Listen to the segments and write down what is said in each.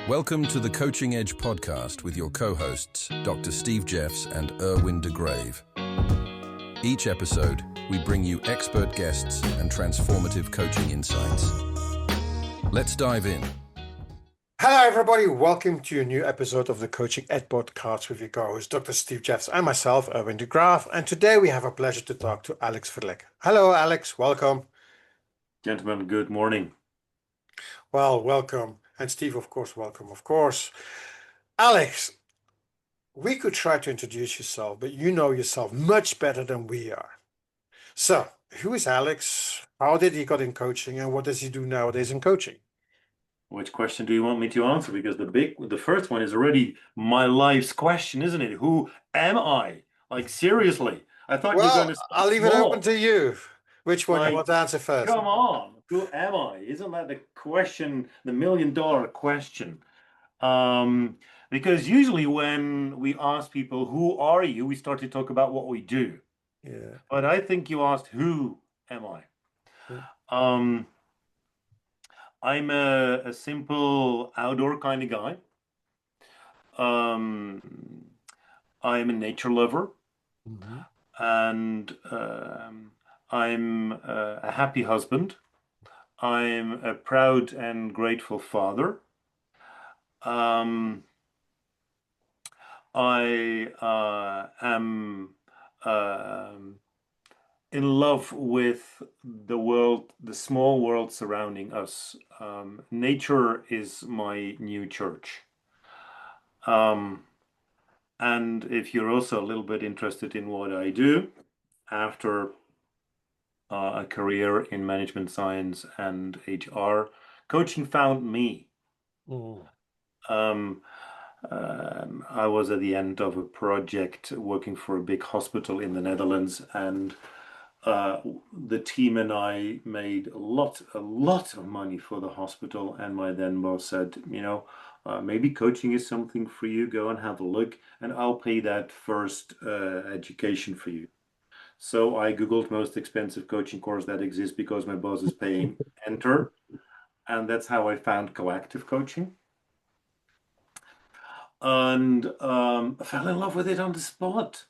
Welcome to the Coaching Edge podcast with your co-hosts, Dr. Steve Jeffs and Erwin de Grave. Each episode, we bring you expert guests and transformative coaching insights. Let's dive in. Hello, everybody. Welcome to a new episode of the Coaching Edge podcast with your co-host, Dr. Steve Jeffs and myself, Erwin de Grave. And today we have a pleasure to talk to Alex Verlek. Hello, Alex. Welcome. Gentlemen, good morning. Well, welcome. And Steve, of course, welcome, of course. Alex, we could try to introduce yourself, but you know yourself much better than we are. So, who is Alex? How did he got in coaching, and what does he do nowadays in coaching? Which question do you want me to answer? Because the first one is already my life's question, isn't it? Who am I? Like, seriously. I thought you were going to start I'll leave it small. open to you. Which one you want to answer first? Come on. Who am I? Isn't that the question, the million-dollar question? Because usually when we ask people, who are you? We start to talk about what we do. Yeah. But I think you asked, who am I? Yeah. I'm a simple outdoor kind of guy. I'm a nature lover, and I'm a happy husband. I'm a proud and grateful father. I am in love with the world, the small world surrounding us. Nature is my new church. And if you're also a little bit interested in what I do, after a career in management science and HR, coaching found me. I was at the end of a project working for a big hospital in the Netherlands, and the team and I made a lot of money for the hospital. And my then boss said, maybe coaching is something for you. Go and have a look, and I'll pay that first education for you. So I Googled most expensive coaching course that exists because my boss is paying. Enter. And that's how I found coactive coaching. And I fell in love with it on the spot.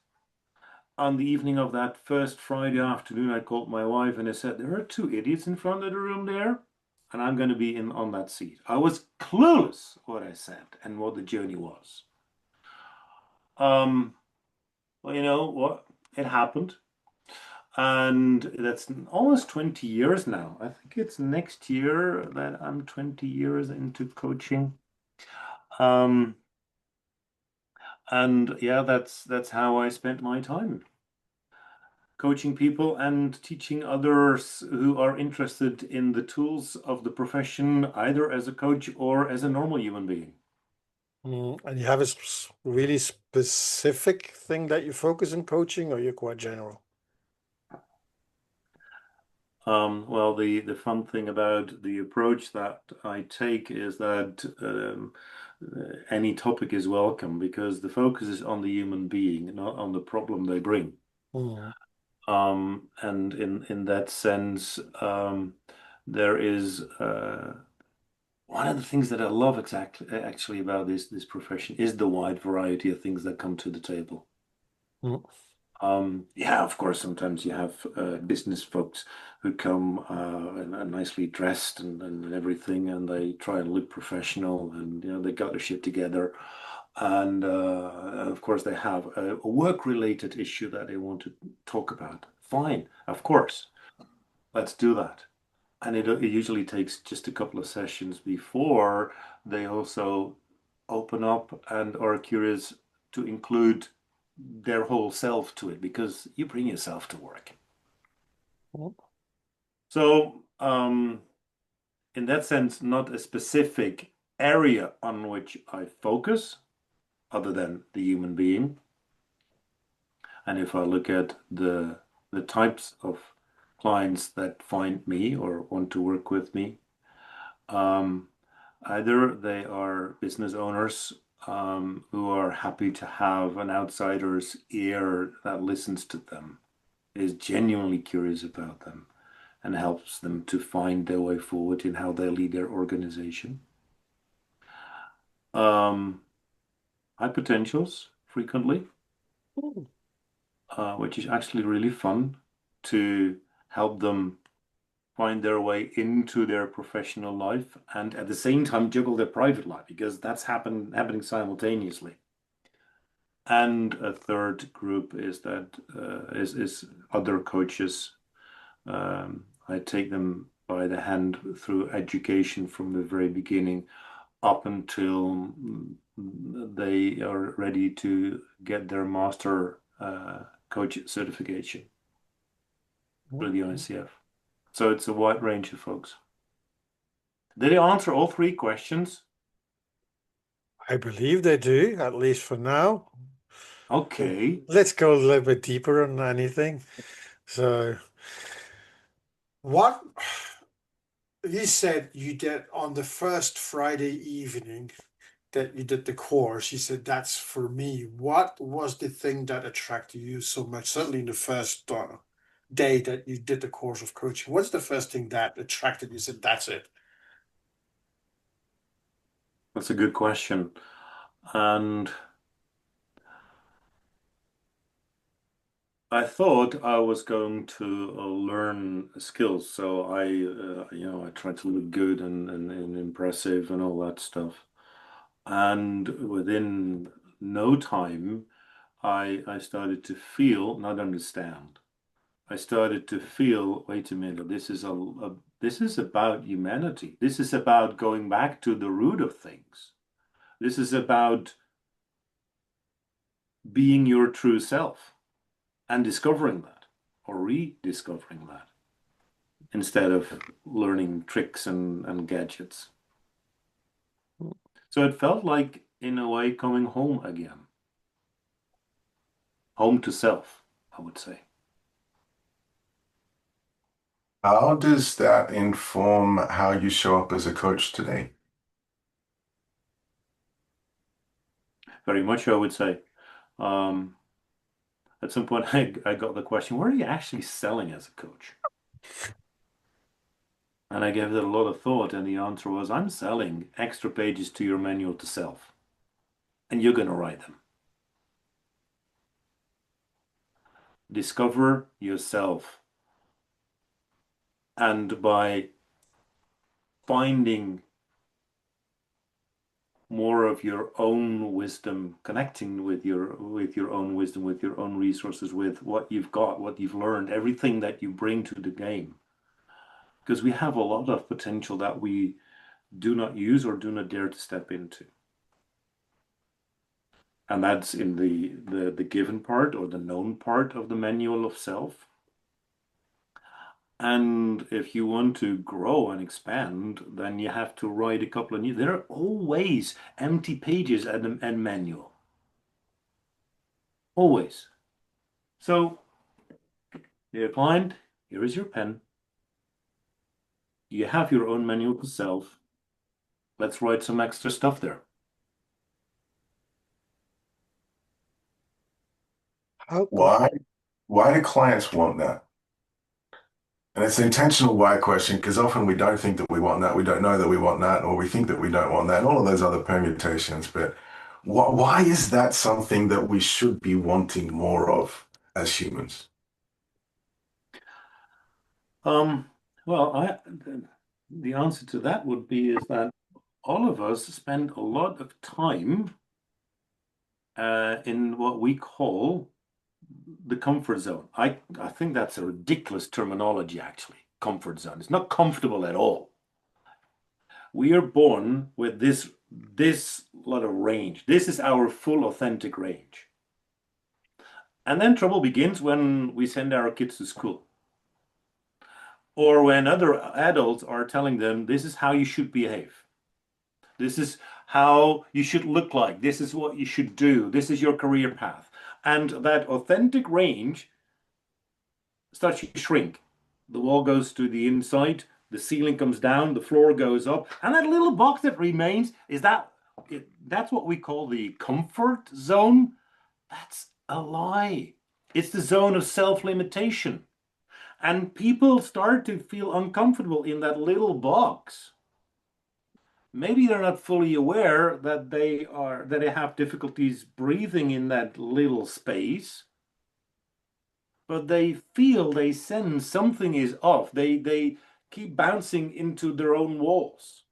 On the evening of that first Friday afternoon, I called my wife and I said, there are two idiots in front of the room there, and I'm going to be in on that seat. I was clueless what I said and what the journey was. Well, you know what? It happened. And that's almost 20 years now. I think it's next year that I'm 20 years into coaching. And yeah, that's how I spent my time. Coaching people and teaching others who are interested in the tools of the profession, either as a coach or as a normal human being. And you have a really specific thing that you focus in coaching, or you're quite general? Well, the fun thing about the approach that I take is that any topic is welcome, because the focus is on the human being, not on the problem they bring. And in that sense, there is one of the things that I love actually about this profession is the wide variety of things that come to the table. Yeah, of course, sometimes you have business folks who come nicely dressed and everything, and they try and look professional, and they got their shit together. And of course, they have a work-related issue that they want to talk about. Fine, of course, let's do that. And it usually takes just a couple of sessions before they also open up and are curious to include their whole self to it, because you bring yourself to work. So, in that sense, not a specific area on which I focus, other than the human being. And if I look at the types of clients that find me or want to work with me, either they are business owners who are happy to have an outsider's ear that listens to them, is genuinely curious about them, and helps them to find their way forward in how they lead their organization. Um, High potentials frequently, which is actually really fun to help them find their way into their professional life and at the same time juggle their private life because that's happening simultaneously. And a third group is that is other coaches. I take them by the hand through education from the very beginning up until they are ready to get their master coach certification through the ICF. So it's a wide range of folks. Did I answer all three questions? I believe they do, at least for now. Okay. Let's go a little bit deeper on anything. So, what you said you did on the first Friday evening that you did the course, you said that's for me. What was the thing that attracted you so much? Certainly in the first day that you did the course of coaching. What's the first thing that attracted you? Said that's it. That's a good question. And I thought I was going to learn skills, so I tried to look good and impressive and all that stuff. And within no time, I started to feel, not understand. I started to feel, wait a minute, this is about humanity. This is about going back to the root of things. This is about being your true self and discovering that or rediscovering that instead of learning tricks and gadgets. So it felt like, in a way, coming home again. Home to self, I would say. How does that inform how you show up as a coach today? Very much, I would say. Um, at some point, I got the question, what are you actually selling as a coach? And I gave it a lot of thought, and the answer was, I'm selling extra pages to your manual to self, and you're going to write them. Discover yourself. And by finding more of your own wisdom, connecting with your own wisdom, with your own resources, with what you've got, what you've learned, everything that you bring to the game. Because we have a lot of potential that we do not use or do not dare to step into. And that's in the given part or the known part of the manual of self. And if you want to grow and expand, then you have to write a couple of new. There are always empty pages and manual. Always. So, dear client, here is your pen. You have your own manual to self. Let's write some extra stuff there. How could Why do clients want that? And it's an intentional why question because often we don't think that we want that, we don't know that we want that, or we think that we don't want that, and all of those other permutations. But why is that something that we should be wanting more of as humans? Well, the answer to that would be is that all of us spend a lot of time in what we call the comfort zone. I think that's a ridiculous terminology, actually. Comfort zone. It's not comfortable at all. We are born with this lot of range. This is our full authentic range. And then trouble begins when we send our kids to school. Or when other adults are telling them, this is how you should behave. This is how you should look like. This is what you should do. This is your career path. And that authentic range starts to shrink. The wall goes to the inside, the ceiling comes down, the floor goes up, and that little box that remains that's what we call the comfort zone. That's a lie. It's the zone of self-limitation. And people start to feel uncomfortable in that little box. maybe they're not fully aware that they have difficulties breathing in that little space, but they sense something is off. They keep bouncing into their own walls.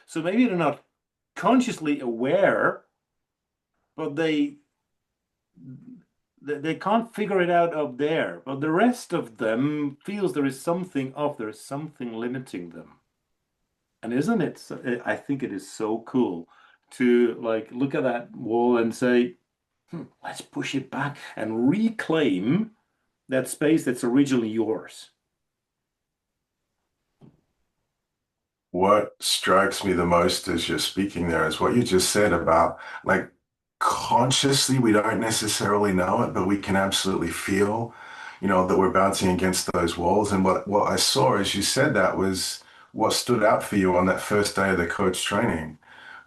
So maybe they're not consciously aware, but they can't figure it out up there. But the rest of them feels there is something off, there is something limiting them. And isn't it? I think it is so cool to like look at that wall and say, let's push it back and reclaim that space that's originally yours. What strikes me the most as you're speaking there is what you just said about like consciously we don't necessarily know it, but we can absolutely feel, that we're bouncing against those walls. And what I saw as you said that was what stood out for you on that first day of the coach training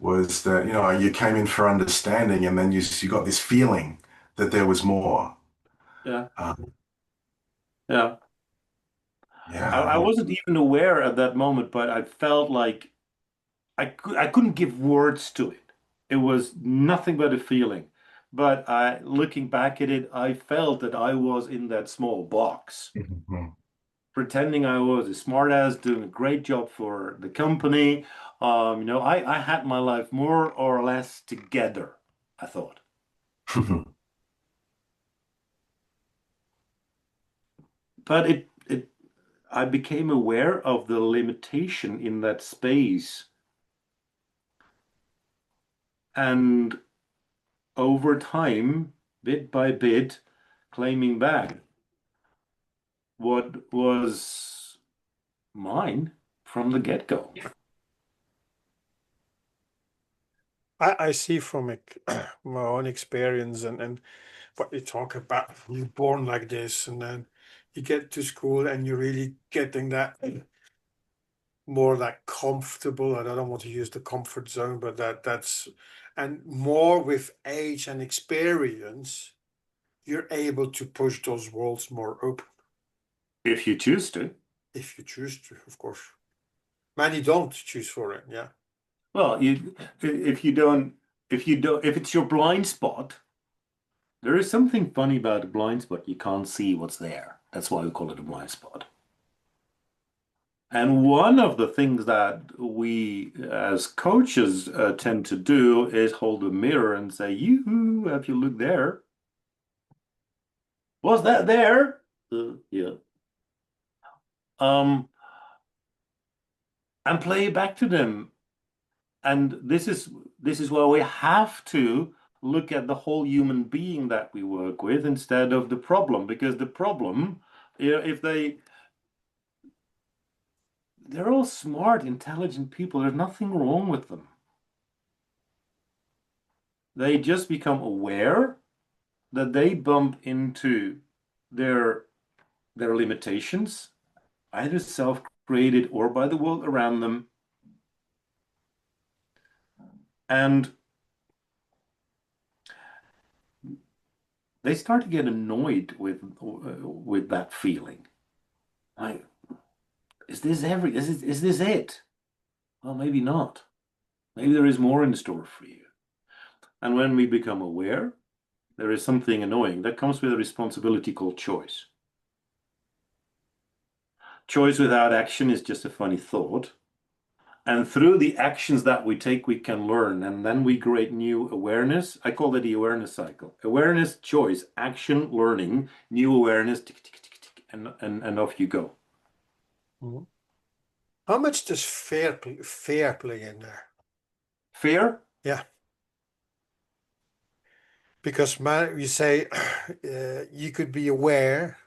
was that, you came in for understanding and then you got this feeling that there was more. Yeah, Um, yeah. I yeah. wasn't even aware at that moment, but I felt like I couldn't give words to it. It was nothing but a feeling. But looking back at it, I felt that I was in that small box, Mhm. pretending I was a smartass, doing a great job for the company. I had my life more or less together, I thought. But I became aware of the limitation in that space. And over time, bit by bit, claiming back what was mine from the get-go. I see from my own experience and what you talk about. You're born like this, and then you get to school and you're really getting that more like comfortable. And I don't want to use the comfort zone, but that's and more with age and experience, you're able to push those walls more open If you choose to. if you choose to, of course. Many don't choose for it, yeah. Well, if it's your blind spot, there is something funny about a blind spot. You can't see what's there. That's why we call it a blind spot. And one of the things that we as coaches tend to do is hold a mirror and say, "You, have you looked there? Was that there?" Yeah. Um, and play it back to them. And this is where we have to look at the whole human being that we work with instead of the problem, because the problem, if they're all smart, intelligent people, there's nothing wrong with them. They just become aware that they bump into their limitations, either self-created or by the world around them, and they start to get annoyed with that feeling. Like, is this it? Well, maybe not. Maybe there is more in store for you. And when we become aware, there is something annoying that comes with a responsibility called choice. Choice without action is just a funny thought. And through the actions that we take, we can learn. And then we create new awareness. I call it the awareness cycle. Awareness, choice, action, learning, new awareness, tick, tick, tick, tick, and off you go. Mhm. How much does fear play in there? Fear? Yeah, because man, you say you could be aware,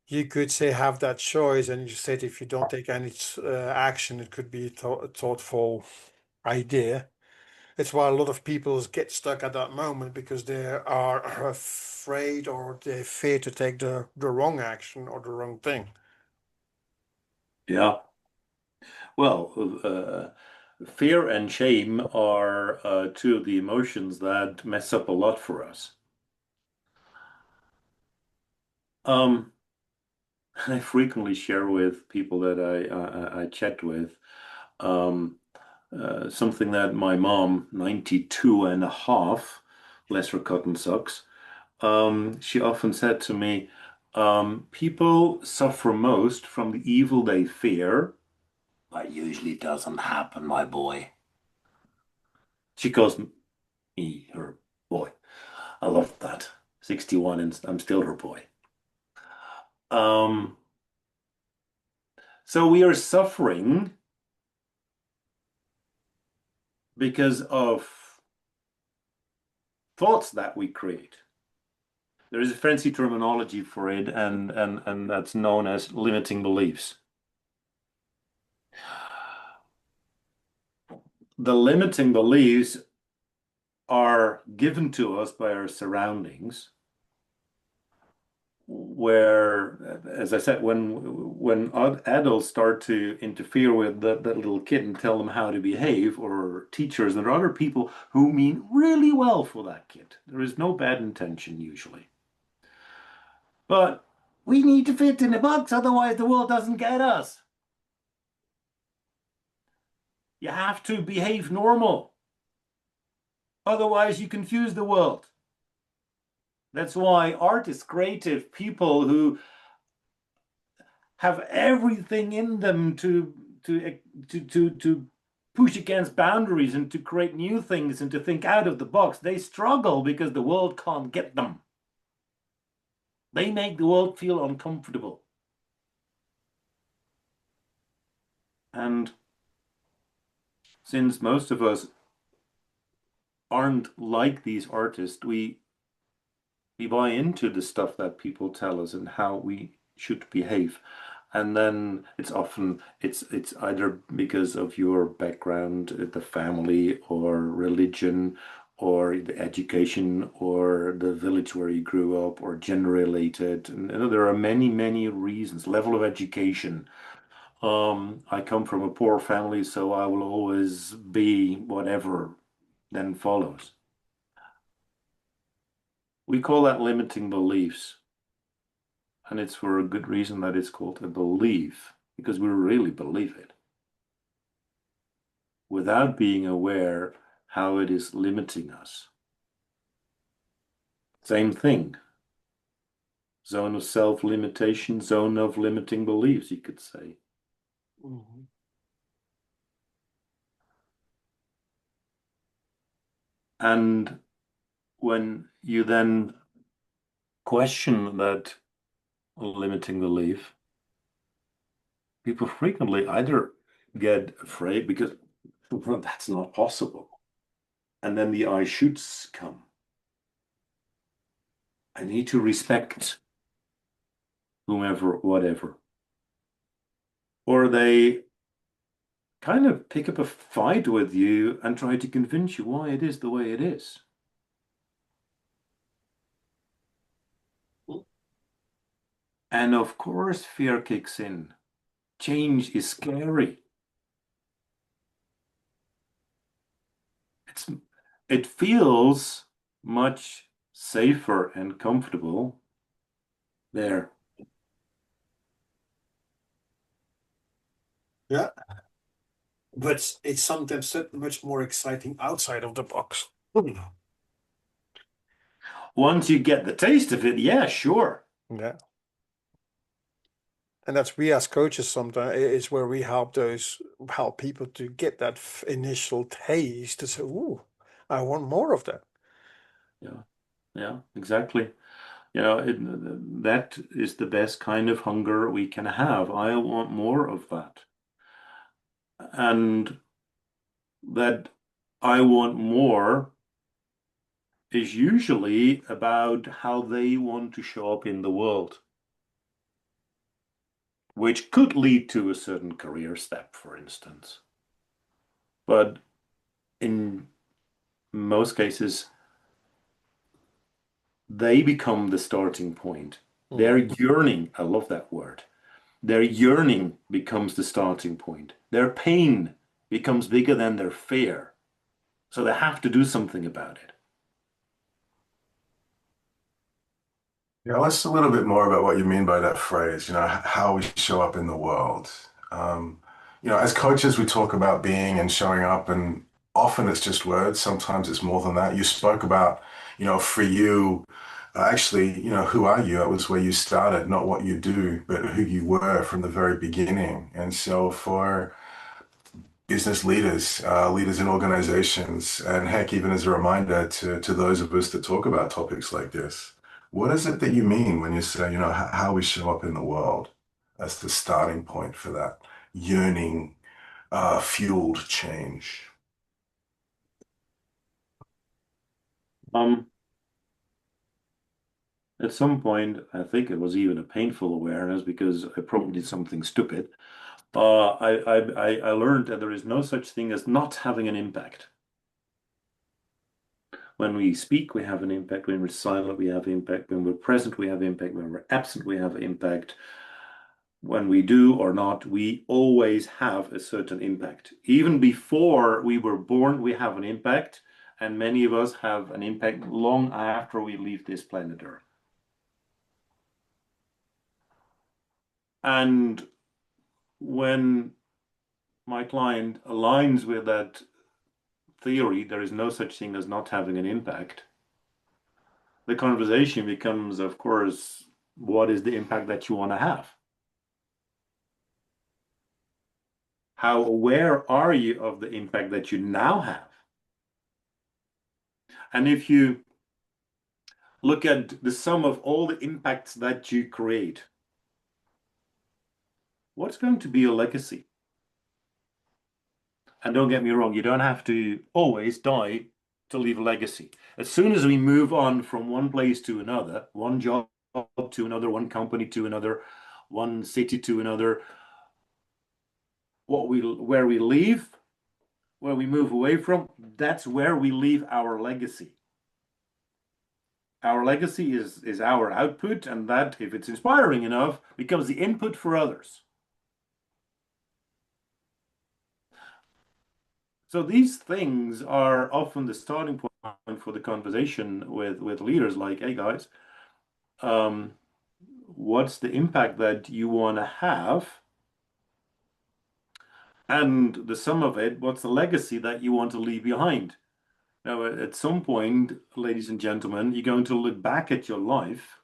you could say have that choice, and you said if you don't take any action, it could be a thoughtful idea. It's why a lot of people get stuck at that moment because they are afraid or they fear to take the wrong action or the wrong thing. Yeah. Well, fear and shame are two of the emotions that mess up a lot for us. Um, I frequently share with people that I chat with something that my mom, 92 and a half, bless her cotton socks, she often said to me, people suffer most from the evil they fear. That usually doesn't happen, my boy. She calls me her boy. I love that. 61 and I'm still her boy. Um, so we are suffering because of thoughts that we create. There is a fancy terminology for it, and that's known as limiting beliefs. The limiting beliefs are given to us by our surroundings, where, as I said, when adults start to interfere with that little kid and tell them how to behave, or teachers and other people who mean really well for that kid, there is no bad intention usually. But we need to fit in a box, otherwise the world doesn't get us. You have to behave normal. Otherwise, you confuse the world. That's why artists, creative people who have everything in them to push against boundaries and to create new things and to think out of the box, they struggle because the world can't get them. They make the world feel uncomfortable. And since most of us aren't like these artists, we buy into the stuff that people tell us and how we should behave. And then it's either because of your background, the family or religion or the education or the village where you grew up or gender related. And there are many, many reasons. Level of education. I come from a poor family, so I will always be whatever then follows. We call that limiting beliefs. And it's for a good reason that it's called a belief, because we really believe it without being aware how it is limiting us. Same thing. Zone of self-limitation, zone of limiting beliefs, you could say. Mm-hmm. And when you then question that limiting belief, people frequently either get afraid because, well, that's not possible. And then the I shoulds come. I need to respect whomever, whatever. Or they kind of pick up a fight with you and try to convince you why it is the way it is. And of course, fear kicks in. Change is scary. It feels much safer and comfortable there. Yeah. But it's sometimes so much more exciting outside of the box. Once you get the taste of it, yeah, sure. Yeah. And that's we as coaches sometimes is where we help people to get that initial taste to say, "Ooh, I want more of that." Yeah, exactly. That is the best kind of hunger we can have. I want more of that. And that I want more is usually about how they want to show up in the world, which could lead to a certain career step, for instance. But in most cases, they become the starting point. Their yearning, I love that word. Their yearning becomes the starting point. Their pain becomes bigger than their fear. So they have to do something about it. Yeah, let's a little bit more about what you mean by that phrase, how we show up in the world. Um, as coaches, we talk about being and showing up, and often it's just words. Sometimes it's more than that. You spoke about, for you, actually, who are you? That was where you started, not what you do, but who you were from the very beginning. And so for business leaders, leaders in organizations, and heck, even as a reminder to those of us that talk about topics like this. What is it that you mean when you say, how we show up in the world as the starting point for that yearning, fueled change? Um, at some point, I think it was even a painful awareness because I probably did something stupid. I learned that there is no such thing as not having an impact. When we speak, we have an impact. When we're silent, we have impact. When we're present, we have impact. When we're absent, we have impact. When we do or not, we always have a certain impact. Even before we were born, we have an impact, and many of us have an impact long after we leave this planet Earth. And when my client aligns with that theory, there is no such thing as not having an impact. The conversation becomes, of course, what is the impact that you want to have? How aware are you of the impact that you now have? And if you look at the sum of all the impacts that you create, what's going to be your legacy? And don't get me wrong, you don't have to always die to leave a legacy. As soon as we move on from one place to another, one job to another, one company to another, one city to another, where we leave, where we move away from, that's where we leave our legacy. Our legacy is our output, and that, if it's inspiring enough, becomes the input for others. So these things are often the starting point for the conversation with leaders like, hey guys, what's the impact that you want to have? And the sum of it, what's the legacy that you want to leave behind? Now, at some point, ladies and gentlemen, you're going to look back at your life.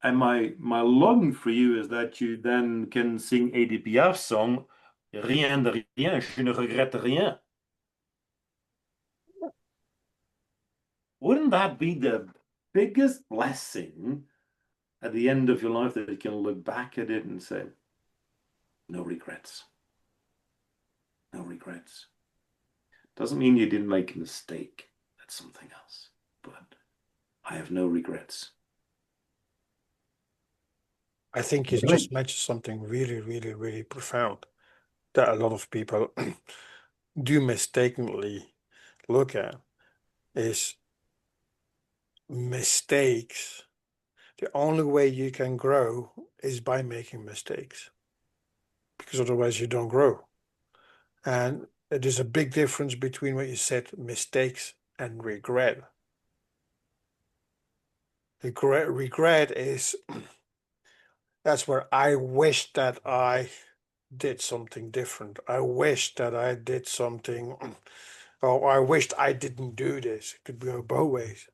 And my longing for you is that you then can sing Edith Piaf's song, Rien de rien, je ne regrette rien. Wouldn't that be the biggest blessing at the end of your life, that you can look back at it and say, no regrets. No regrets. Doesn't mean you didn't make a mistake. That's something else. But I have no regrets. I think you just mentioned something really, really, really profound that a lot of people do mistakenly look at is mistakes. The only way you can grow is by making mistakes, because otherwise you don't grow. And there's a big difference between what you said, mistakes and regret. Regret is that's where I wish that I did something different. I wish that I did something, or I wished I didn't do this. It could go both ways.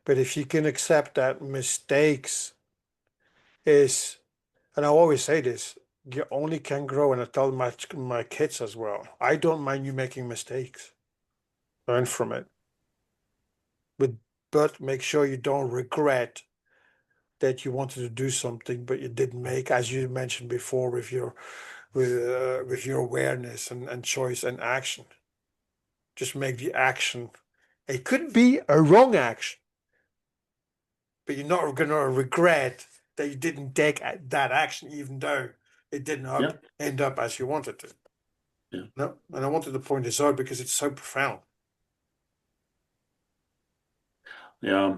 But if you can accept that mistakes is, and I always say this, you only can grow, and I tell my kids as well, I don't mind you making mistakes. Learn from it. But make sure you don't regret that you wanted to do something but you didn't make, as you mentioned before, with your awareness and choice and action. Just make the action. It could be a wrong action, but you're not going to regret that you didn't take that action, even though it didn't end up as you wanted to. Yeah. No, and I wanted to point this out because it's so profound. Yeah.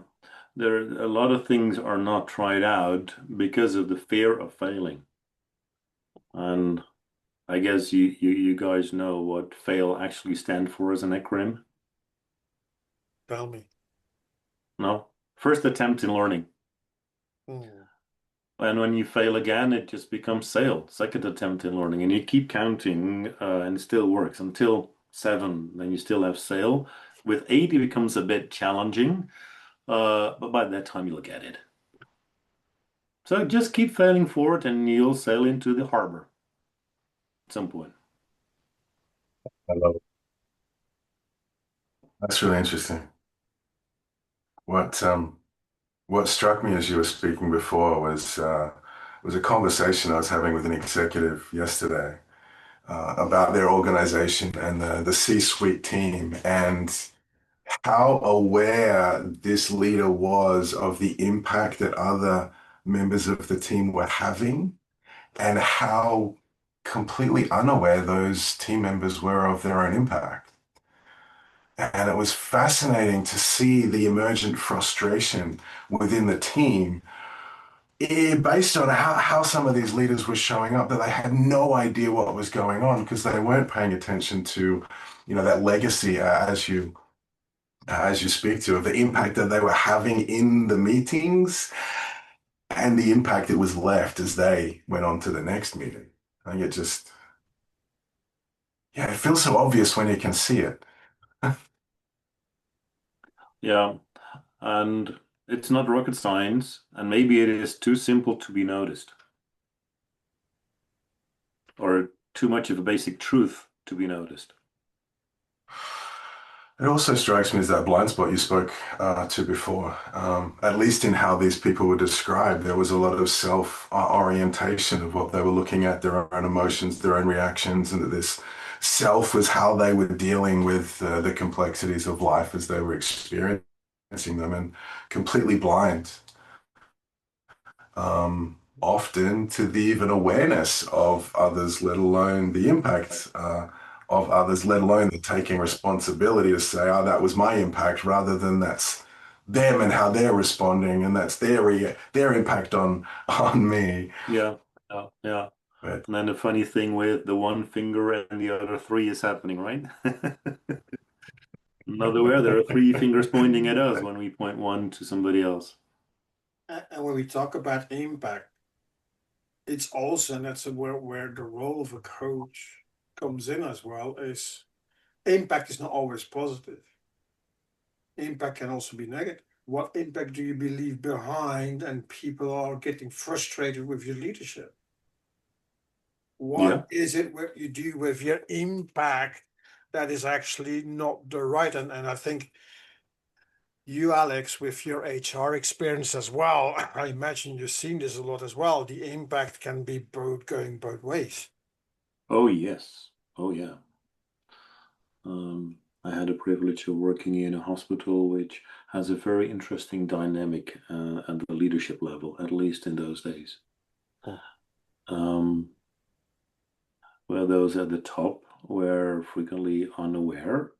There a lot of things are not tried out because of the fear of failing. And I guess you guys know what fail actually stand for as an acronym. Tell me. No? First attempt in learning. Mm. And when you fail again, it just becomes second attempt in learning. And you keep counting, and it still works until 7. Then you still have sail. With 8, it becomes a bit challenging, but by that time, you'll get it. So just keep failing forward, and you'll sail into the harbor at some point. I love it. That's really interesting. What what struck me as you were speaking before was a conversation I was having with an executive yesterday about their organization and the C-suite team and how aware this leader was of the impact that other members of the team were having and how completely unaware those team members were of their own impact. And it was fascinating to see the emergent frustration within the team based on how some of these leaders were showing up, that they had no idea what was going on because they weren't paying attention to, that legacy as you speak to, of the impact that they were having in the meetings and the impact it was left as they went on to the next meeting. I think it feels so obvious when you can see it. Yeah, and it's not rocket science, and maybe it is too simple to be noticed, or too much of a basic truth to be noticed. It also strikes me as that blind spot you spoke to before. At least in how these people were described, there was a lot of self-orientation of what they were looking at, their own emotions, their own reactions, and that this self was how they were dealing with the complexities of life as they were experiencing them, and completely blind, often to the even awareness of others, let alone the impact of others, let alone the taking responsibility to say, oh, that was my impact, rather than that's them and how they're responding, and that's their impact on me. Yeah, yeah. But And then the funny thing with the one finger and the other 3 is happening, right? Not aware there are 3 fingers pointing at us when we point one to somebody else. And when we talk about impact, it's also, and that's where the role of a coach comes in as well, is impact is not always positive. Impact can also be negative. What impact do you believe behind, and people are getting frustrated with your leadership? Yeah. What is it what you do with your impact that is actually not the right? And I think you, Alex, with your HR experience as well, I imagine you've seen this a lot as well. The impact can be going both ways. Oh, yes. Oh, yeah. I had a privilege of working in a hospital which has a very interesting dynamic at the leadership level, at least in those days. Oh. Um, where those at the top were frequently unaware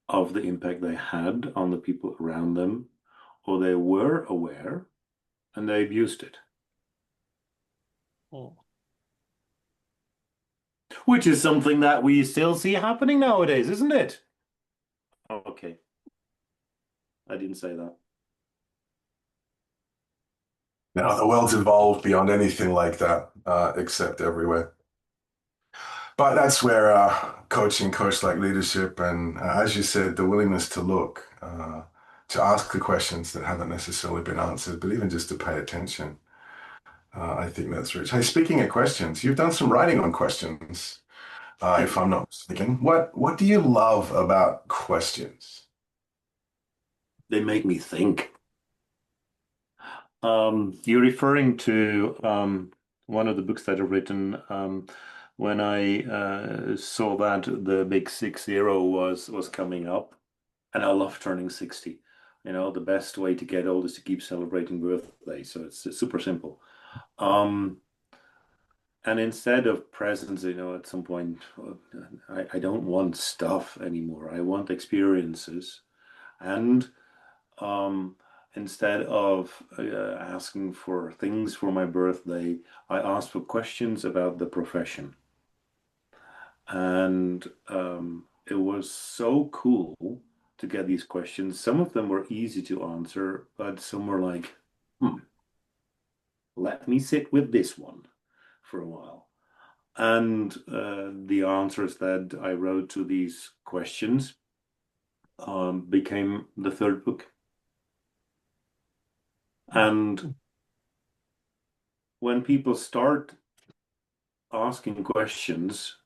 of the impact they had on the people around them, or they were aware and they abused it. Oh. Which is something that we still see happening nowadays, isn't it? Oh, okay. I didn't say that. the world's evolved beyond anything like that, except everywhere. But that's where coaching, coach-like leadership, and as you said, the willingness to look, to ask the questions that haven't necessarily been answered, but even just to pay attention. I think that's rich. Hey, speaking of questions, you've done some writing on questions, if I'm not mistaken. What do you love about questions? They make me think. You're referring to one of the books that I've written when I saw that the big 60 was coming up, and I love turning 60. The best way to get old is to keep celebrating birthdays. So it's super simple. And instead of presents, at some point, I don't want stuff anymore. I want experiences. And instead of asking for things for my birthday, I asked for questions about the profession. And it was so cool to get these questions. Some of them were easy to answer, but some were like, let me sit with this one for a while. And the answers that I wrote to these questions became the third book. And when people start asking questions,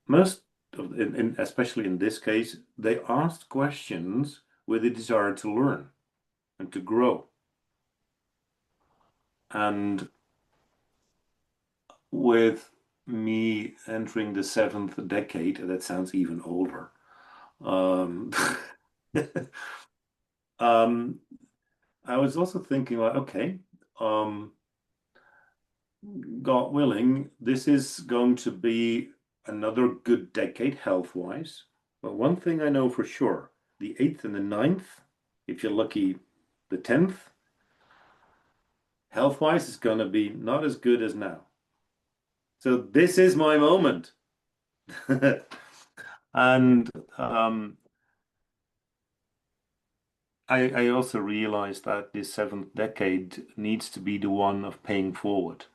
most of, especially in this case, they asked questions with a desire to learn and to grow. And with me entering the 7th decade, that sounds even older. I was also thinking, like, okay, God willing, this is going to be another good decade health-wise. But one thing I know for sure, the 8th and the 9th, if you're lucky, the 10th, health-wise is going to be not as good as now. So this is my moment. And I also realized that this 7th decade needs to be the one of paying forward.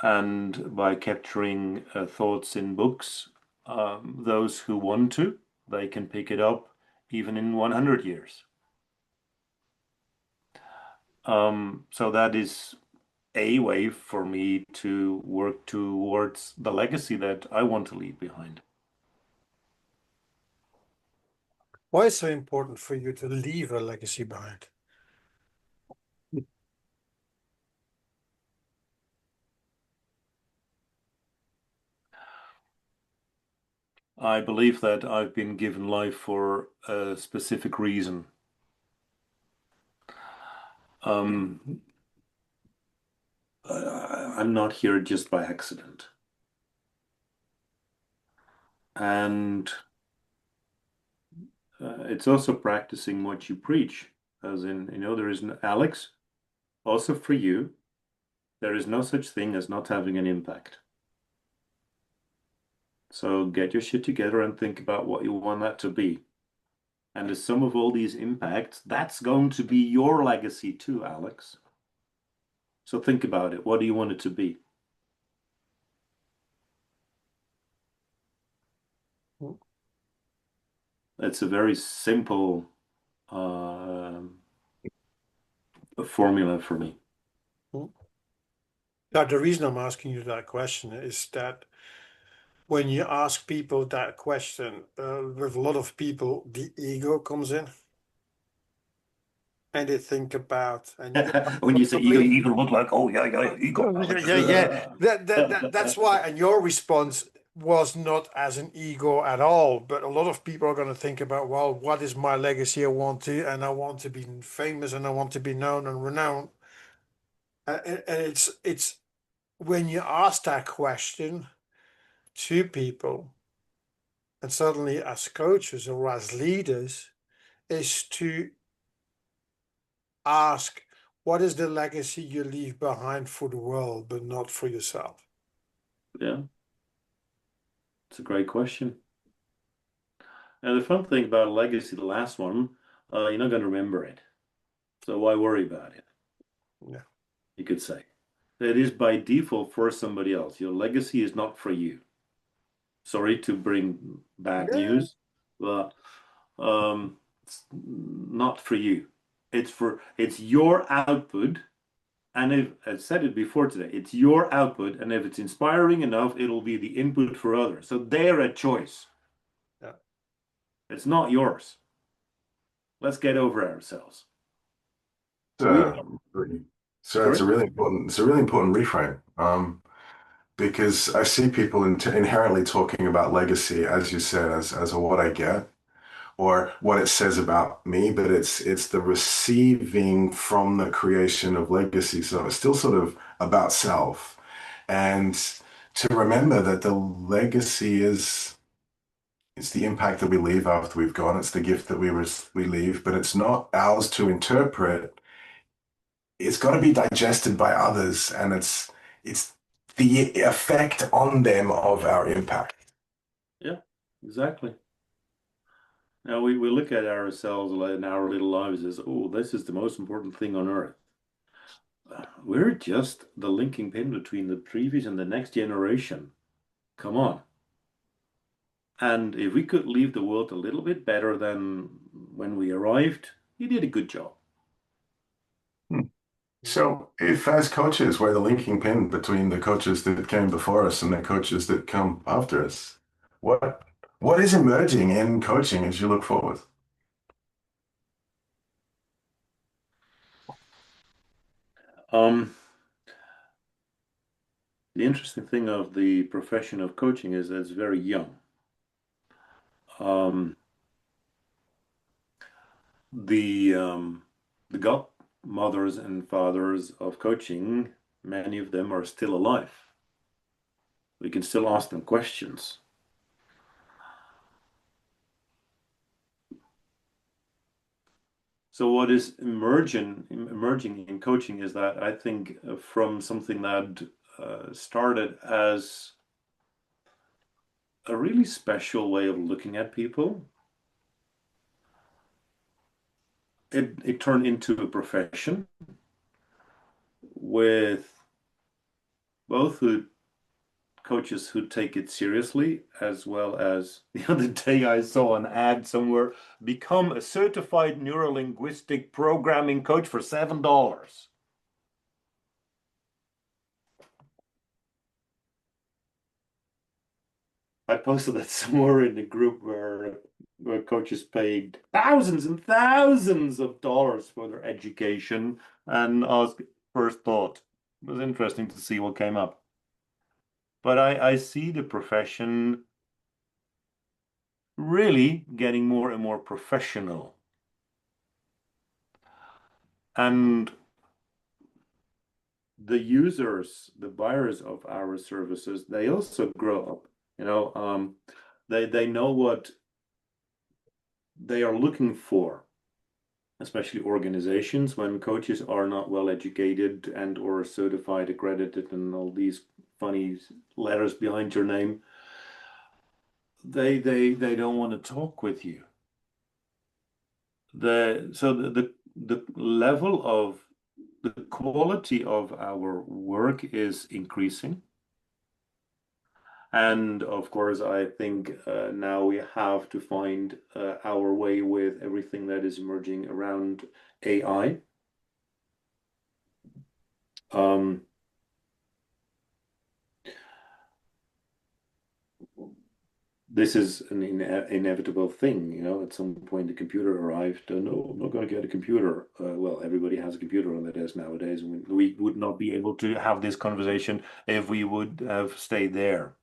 And by capturing thoughts in books, those who want to, they can pick it up even in 100 years. So that is a way for me to work towards the legacy that I want to leave behind. Why is it so important for you to leave a legacy behind? I believe that I've been given life for a specific reason. I'm not here just by accident. And it's also practicing what you preach, as in, there is no, Alex, also for you, there is no such thing as not having an impact. So get your shit together and think about what you want that to be. And the sum of all these impacts, that's going to be your legacy too, Alex. So think about it. What do you want it to be? It's a very simple formula for me. Now, the reason I'm asking you that question is that when you ask people that question, with a lot of people, the ego comes in. And they think about, and when you say ego, you even look like, oh yeah, ego. yeah. That's why. And your response was not as an ego at all. But a lot of people are going to think about, well, what is my legacy? I want to be famous, and I want to be known and renowned. And it's when you ask that question to people, and suddenly as coaches or as leaders, is to ask, what is the legacy you leave behind for the world, but not for yourself? Yeah, it's a great question. And the fun thing about a legacy, the last one, you're not going to remember it. So why worry about it? Yeah. You could say. It is by default for somebody else. Your legacy is not for you. Sorry to bring bad news, but it's not for you. It's your output. And if I said it before today, it's your output, and if it's inspiring enough, it'll be the input for others. So they're a choice. Yeah. It's not yours. Let's get over ourselves. So it's a really important reframe. Because I see people inherently talking about legacy, as you said, as a what I get or what it says about me, but it's the receiving from the creation of legacy. So it's still sort of about self. And to remember that the legacy it's the impact that we leave after we've gone. It's the gift that we leave, but it's not ours to interpret. It's got to be digested by others, and it's the effect on them of our impact. Yeah, exactly. Now we look at ourselves in our little lives as, oh, this is the most important thing on earth. We're just the linking pin between the previous and the next generation. Come on. And if we could leave the world a little bit better than when we arrived, you did a good job. So if as coaches, we're the linking pin between the coaches that came before us and the coaches that come after us, what is emerging in coaching as you look forward? Um, the interesting thing of the profession of coaching is that it's very young. The godmothers and fathers of coaching, many of them are still alive. We can still ask them questions. So what is emerging in coaching is that I think from something that started as a really special way of looking at people, it turned into a profession with both the coaches who take it seriously, as well as the other day I saw an ad somewhere, become a certified neurolinguistic programming coach for $7. I posted that somewhere in the group where coaches paid thousands and thousands of dollars for their education and asked first thought. It was interesting to see what came up. But I see the profession really getting more and more professional. And the users, the buyers of our services, they also grow up. They know what they are looking for, especially organizations. When coaches are not well educated and or certified, accredited, and all these funny letters behind your name, they don't want to talk with you. The level of the quality of our work is increasing. And of course, I think now we have to find our way with everything that is emerging around AI. This is an inevitable thing, at some point the computer arrived. No, I'm not going to get a computer. Well, everybody has a computer on their desk nowadays, and we would not be able to have this conversation if we would have stayed there.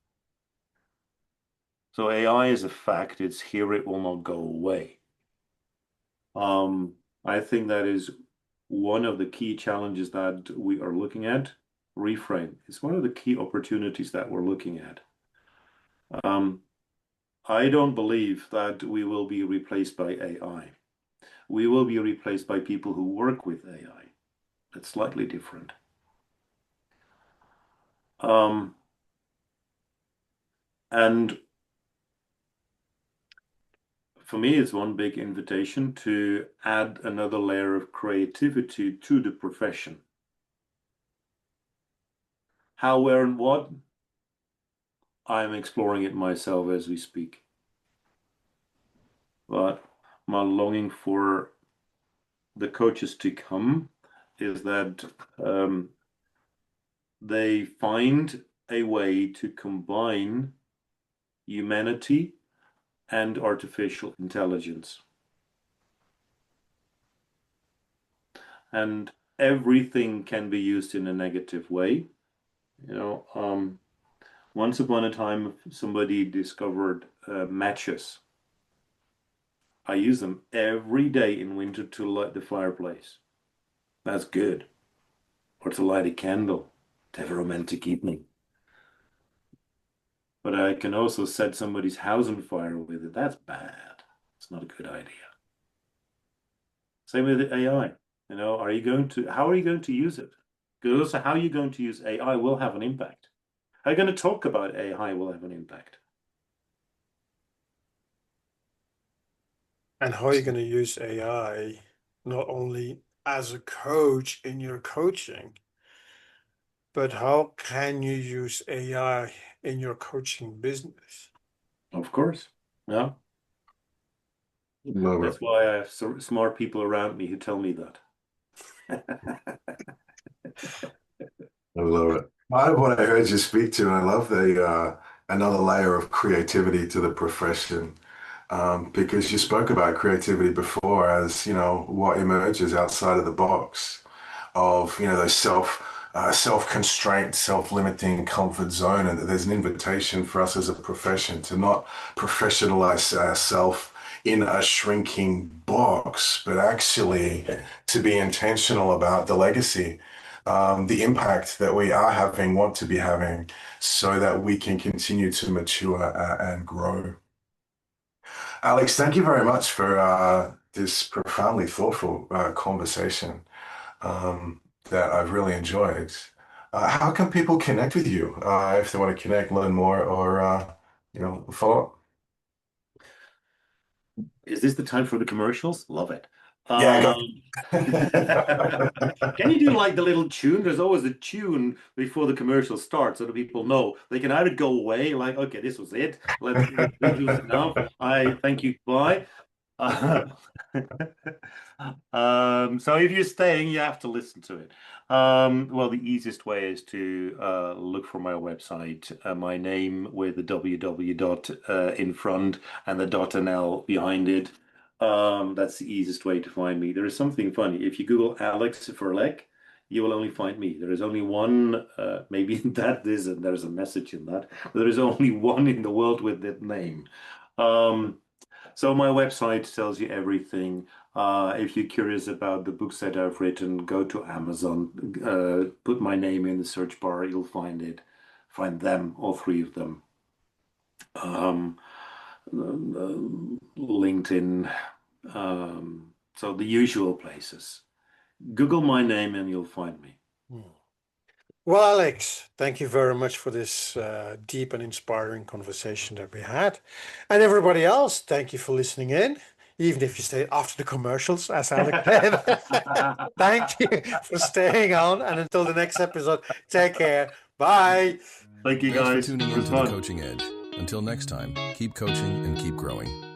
So AI is a fact. It's here. It will not go away. I think that is one of the key challenges that we are looking at. Reframe. It's one of the key opportunities that we're looking at. I don't believe that we will be replaced by AI. We will be replaced by people who work with AI. That's slightly different. And for me, it's one big invitation to add another layer of creativity to the profession. How, where, and what? I'm exploring it myself as we speak. But my longing for the coaches to come is that they find a way to combine humanity and artificial intelligence. And everything can be used in a negative way. Once upon a time, somebody discovered matches. I use them every day in winter to light the fireplace. That's good. Or to light a candle, to have a romantic evening. But I can also set somebody's house on fire with it. That's bad. It's not a good idea. Same with AI. How are you going to use it? Because also how you're going to use AI will have an impact. How you're going to talk about AI will have an impact. and how you're going to use AI not only as a coach in your coaching, but how can you use AI in your coaching business? Of course. Yeah. Love That's it. why I have smart people around me who tell me that. I love it. Part of what I heard you speak to, and I love the another layer of creativity to the profession, because you spoke about creativity before as, you know, what emerges outside of the box of, you know, those self-constraint, self-limiting comfort zone, and that there's an invitation for us as a profession to not professionalize ourselves in a shrinking box, but actually to be intentional about the legacy, the impact that we are having, want to be having, so that we can continue to mature and grow. Alex, thank you very much for this profoundly thoughtful conversation that I've really enjoyed. How can people connect with you if they want to connect, learn more, or you know, follow up? Is this the time for the commercials? Love it. Yeah, Um, Can you do like the little tune? There's always a tune before the commercial starts so that people know they can either go away, like, okay, this was it. This was enough. I thank you. Bye. Uh, so if you're staying, you have to listen to it. Well, the easiest way is to look for my website, my name with the www dot in front and the dot and L behind it. That's the easiest way to find me. There is something funny. If you Google Alex Verlek, you will only find me. There is only one, maybe there's a message in that. There is only one in the world with that name. So my website tells you everything. If you're curious about the books that I've written, go to Amazon, put my name in the search bar, you'll find it. Find them, all three of them. LinkedIn, so the usual places. Google my name and you'll find me. Well, Alex, thank you very much for this deep and inspiring conversation that we had. And everybody else, thank you for listening in, even if you stay after the commercials, as Alex said. Thank you for staying on. And until the next episode, take care. Bye. Thank you, Thanks guys. for tuning It in was to The fun. Coaching Edge. Until next time, keep coaching and keep growing.